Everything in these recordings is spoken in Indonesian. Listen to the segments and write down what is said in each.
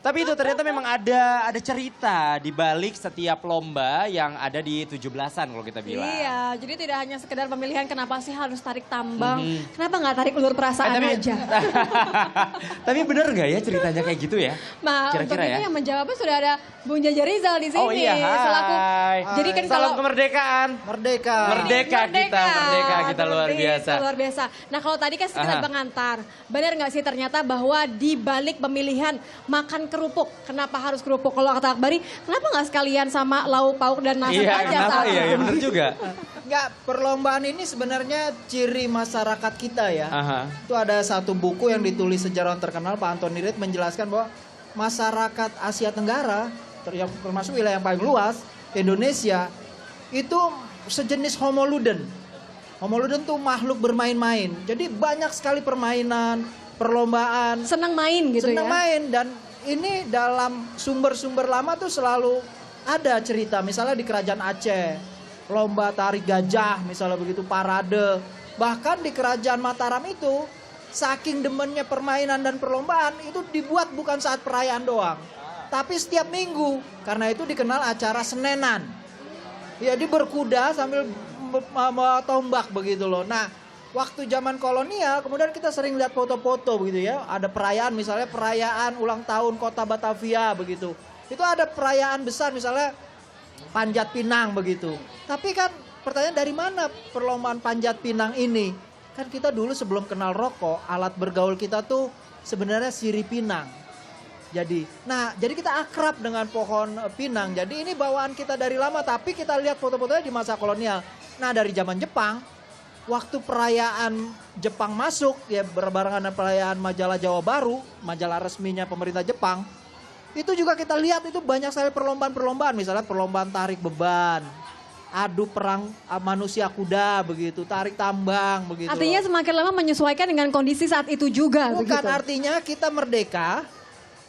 Tapi itu ternyata memang ada cerita di balik setiap lomba yang ada di 17-an kalau kita bilang. Iya, jadi tidak hanya sekedar pemilihan kenapa sih harus tarik tambang, kenapa nggak tarik ulur perasaan aja. Tapi bener nggak ya ceritanya kayak gitu ya? Nah, untuk Kira-kira itu ya? yang menjawabnya sudah ada Bung Jaja Rizal di sini. Oh iya, Selaku, hai. jadi kan Salam kalau kemerdekaan. Merdeka. Merdeka kita luar biasa. Luar biasa. Nah kalau tadi kan sekedar pengantar, benar nggak sih ternyata bahwa di balik pemilihan makan kerupuk, kenapa harus kerupuk? Kalau kata Akbari, kenapa nggak sekalian sama lauk pauk dan nasi Iya, aja kenapa? saat Iya, itu? iya bener juga. Enggak, perlombaan ini sebenarnya ciri masyarakat kita ya. Aha. Itu ada satu buku yang ditulis sejarawan terkenal Pak Antoni Reed menjelaskan bahwa masyarakat Asia Tenggara, yang termasuk wilayah yang paling luas, Indonesia, itu sejenis Homo ludens. Homo ludens tuh makhluk bermain-main. Jadi banyak sekali permainan, perlombaan. Senang main gitu Senang ya? main dan ini dalam sumber-sumber lama tuh selalu ada cerita. Misalnya di Kerajaan Aceh, lomba tarik gajah misalnya begitu, parade. Bahkan di Kerajaan Mataram itu saking demennya permainan dan perlombaan itu dibuat bukan saat perayaan doang, tapi setiap minggu. Karena itu dikenal acara Senenan. Ya, dia berkuda sambil bawa tombak begitu loh. Nah, waktu zaman kolonial kemudian kita sering lihat foto-foto begitu ya. Ada perayaan misalnya perayaan ulang tahun kota Batavia begitu. Itu ada perayaan besar misalnya Panjat Pinang begitu. Tapi kan pertanyaan dari mana perlombaan Panjat Pinang ini? Kan kita dulu sebelum kenal rokok, alat bergaul kita tuh sebenarnya sirih pinang. Jadi kita akrab dengan pohon pinang. Jadi ini bawaan kita dari lama, tapi kita lihat foto-fotonya di masa kolonial. Nah, dari zaman Jepang, waktu perayaan Jepang masuk, ya berbarengan dengan perayaan majalah Jawa Baru, majalah resminya pemerintah Jepang, itu juga kita lihat itu banyak sekali perlombaan-perlombaan. Misalnya perlombaan tarik beban, adu perang manusia kuda begitu, tarik tambang begitu. Artinya semakin lama menyesuaikan dengan kondisi saat itu juga. Bukan begitu. artinya kita merdeka,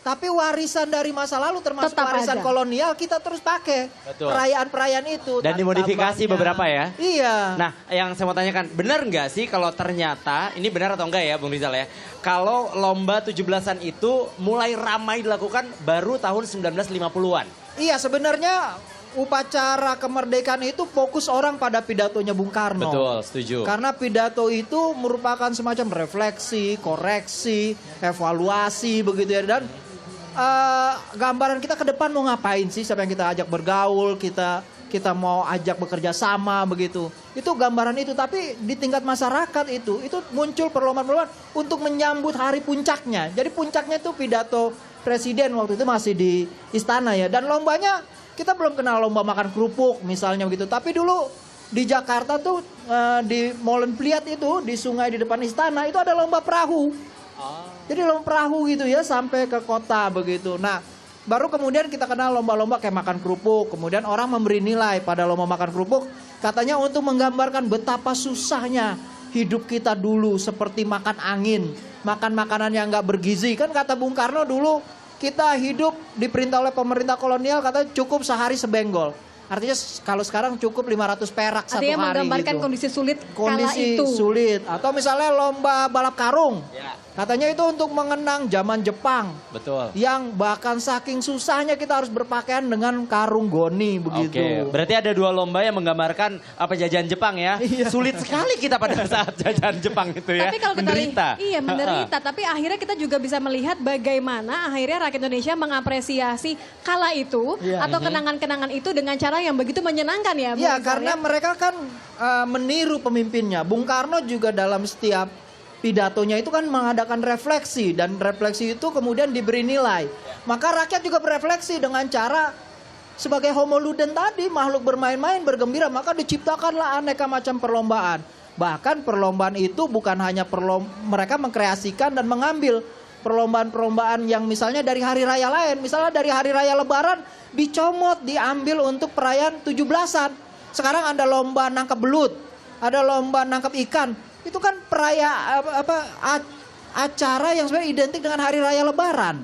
tapi warisan dari masa lalu termasuk Tetap warisan ada. kolonial kita terus pakai. Betul. Perayaan-perayaan itu. Dan tarik dimodifikasi tambangnya. beberapa ya. Iya. Nah, yang saya mau tanyakan, benar nggak sih kalau ternyata, ini benar atau enggak ya Bung Rizal ya, kalau lomba 17-an itu mulai ramai dilakukan baru tahun 1950-an? Iya, sebenarnya upacara kemerdekaan itu fokus orang pada pidatonya Bung Karno. Betul, setuju. Karena pidato itu merupakan semacam refleksi, koreksi, evaluasi begitu ya. Dan gambaran kita ke depan mau ngapain sih, siapa yang kita ajak bergaul, kita mau ajak bekerja sama begitu. Itu gambaran itu, tapi di tingkat masyarakat itu muncul perlombaan-perlombaan untuk menyambut hari puncaknya. Jadi puncaknya itu pidato presiden waktu itu masih di istana ya. Dan lombanya kita belum kenal lomba makan kerupuk misalnya begitu. Tapi dulu di Jakarta tuh di Molenpliat itu di sungai di depan istana itu ada lomba perahu. Jadi lomba perahu gitu ya sampai ke kota begitu. Nah, baru kemudian kita kenal lomba-lomba kayak makan kerupuk. Kemudian orang memberi nilai pada lomba makan kerupuk. Katanya untuk menggambarkan betapa susahnya hidup kita dulu, seperti makan angin, makan makanan yang nggak bergizi. Kan kata Bung Karno dulu kita hidup diperintah oleh pemerintah kolonial katanya cukup sehari sebenggol. Artinya kalau sekarang cukup 500 perak satu hari. Artinya menggambarkan gitu. kondisi sulit Kondisi kala itu. sulit. Atau misalnya lomba balap karung. Ya. Katanya itu untuk mengenang zaman Jepang. Betul. Yang bahkan saking susahnya kita harus berpakaian dengan karung goni begitu. Oke, berarti ada dua lomba yang menggambarkan apa jajahan Jepang ya. Iya. Sulit sekali kita pada saat jajahan Jepang itu ya. Tapi kalau kita menderita. iya menderita, tapi akhirnya kita juga bisa melihat bagaimana akhirnya rakyat Indonesia mengapresiasi kala itu Iya. atau kenangan-kenangan itu dengan cara yang begitu menyenangkan ya. Bung Ya Rizal, karena mereka kan meniru pemimpinnya. Bung Karno juga dalam setiap pidatonya itu kan mengadakan refleksi. Dan refleksi itu kemudian diberi nilai. Maka rakyat juga berefleksi dengan cara sebagai homo ludens tadi, makhluk bermain-main, bergembira. Maka diciptakanlah aneka macam perlombaan. Bahkan perlombaan itu bukan hanya mereka mengkreasikan dan mengambil perlombaan-perlombaan yang misalnya dari hari raya lain. Misalnya dari hari raya Lebaran dicomot, diambil untuk perayaan 17-an. Sekarang ada lomba nangkep belut, ada lomba nangkep ikan. Itu kan acara yang sebenarnya identik dengan hari raya Lebaran.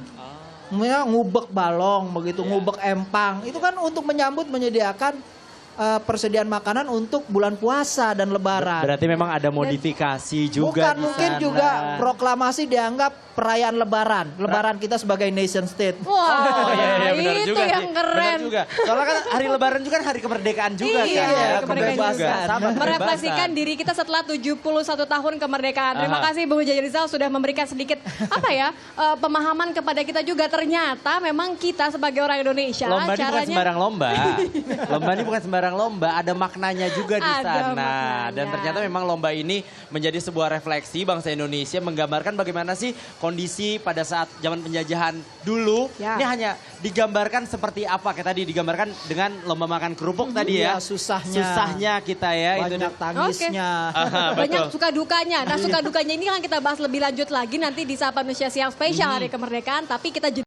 Ngubek balong begitu, ngubek empang. Itu kan untuk menyediakan persediaan makanan untuk bulan puasa dan Lebaran. Berarti memang ada modifikasi juga Bukan di mungkin sana. juga proklamasi dianggap perayaan Lebaran. Lebaran kita sebagai nation state. Wah, benar itu juga yang sih. keren. Benar juga. Soalnya kan hari Lebaran juga kan hari kemerdekaan juga Iya, kan. Ya, kemerdekaan kebebasan. juga. Sama, Merefleksikan kebebasan. diri kita setelah 71 tahun kemerdekaan. Terima Aha. kasih Bung Jaya Rizal sudah memberikan sedikit pemahaman kepada kita juga. Ternyata memang kita sebagai orang Indonesia Lomba ini bukan caranya sembarang lomba. Lomba ini bukan sembarang lomba, ada maknanya juga di Ada sana. maknanya. Dan ternyata memang lomba ini menjadi sebuah refleksi bangsa Indonesia, menggambarkan bagaimana sih kondisi pada saat zaman penjajahan dulu. Ya. Ini hanya digambarkan seperti apa, kayak tadi digambarkan dengan lomba makan kerupuk tadi ya. Iya, susahnya. Susahnya kita ya. Banyak tangisnya. Aha, banyak betul. suka dukanya. Nah suka dukanya ini kan kita bahas lebih lanjut lagi nanti di Sapa Indonesia Siang Spesial Hari Kemerdekaan. Tapi kita